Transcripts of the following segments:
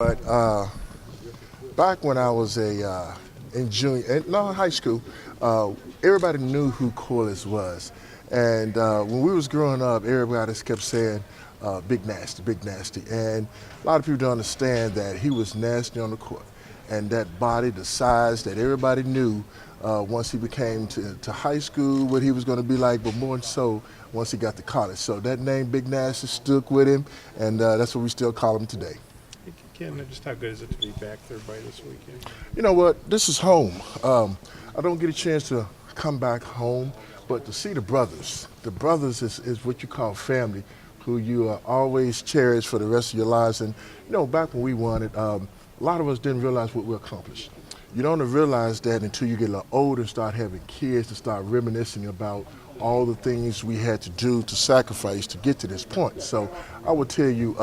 But back when I was in high school, everybody knew who Corliss was, and when we was growing up, everybody just kept saying Big Nasty," and a lot of people don't understand that he was nasty on the court, and that body, the size that everybody knew. Once he became to high school, what he was going to be like, but more so once he got to college. So that name, Big Nasty, stuck with him, and that's what we still call him today. Ken, just how good is it to be back there by this weekend? You know what? This is home. I don't get a chance to come back home, but to see the brothers is what you call family, who you always cherish for the rest of your lives. And back when we won it, a lot of us didn't realize what we accomplished. You don't realize that until you get a little older and start having kids to start reminiscing about all the things we had to do to sacrifice to get to this point. So I would tell you,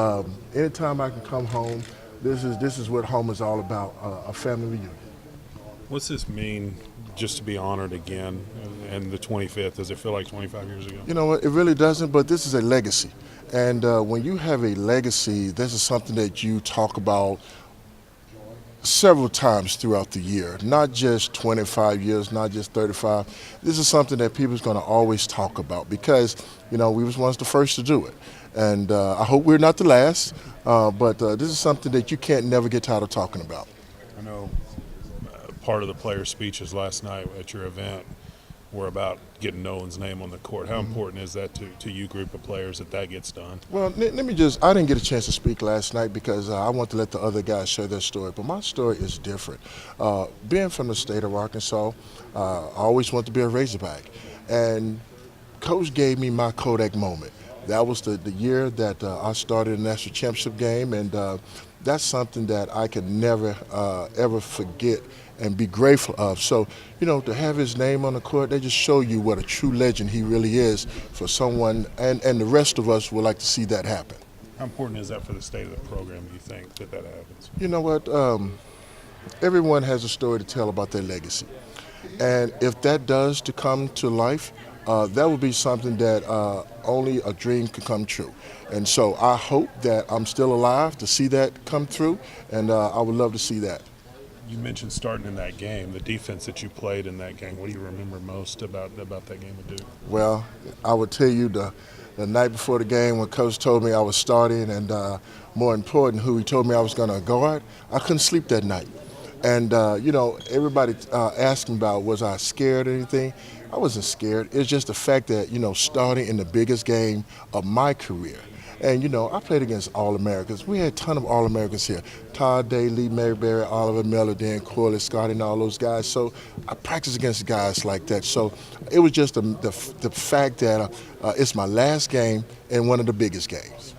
anytime I can come home, this is what home is all about, a family reunion. What's this mean just to be honored again and the 25th? Does it feel like 25 years ago? You know what? It really doesn't, but this is a legacy. And when you have a legacy, this is something that you talk about several times throughout the year, not just 25 years, not just 35. This is something that people's going to always talk about because, we was once the first to do it. And I hope we're not the last, but this is something that you can't never get tired of talking about. I know part of the player speeches last night at your event were about getting Nolan's name on the court. How important is that to you group of players that gets done? Well, I didn't get a chance to speak last night because I want to let the other guys share their story, but my story is different. Being from the state of Arkansas, I always wanted to be a Razorback, and Coach gave me my Kodak moment. That was the year that I started the national championship game, and that's something that I can never, ever forget and be grateful of. So, to have his name on the court, they just show you what a true legend he really is for someone, and the rest of us would like to see that happen. How important is that for the state of the program, do you think, that happens? You know what? Everyone has a story to tell about their legacy. And if that does to come to life, that would be something that only a dream could come true. And so I hope that I'm still alive to see that come through, and I would love to see that. You mentioned starting in that game, the defense that you played in that game. What do you remember most about that game with Duke? Well, I would tell you the night before the game when Coach told me I was starting, and more important, who he told me I was going to guard, I couldn't sleep that night. And, everybody asked me about was I scared or anything. I wasn't scared. It's just the fact that, starting in the biggest game of my career. And, I played against All-Americans. We had a ton of All-Americans here. Todd Daly, Mayberry, Oliver Miller, Dan Corliss, Scotty, and all those guys. So I practiced against guys like that. So it was just the fact that it's my last game and one of the biggest games.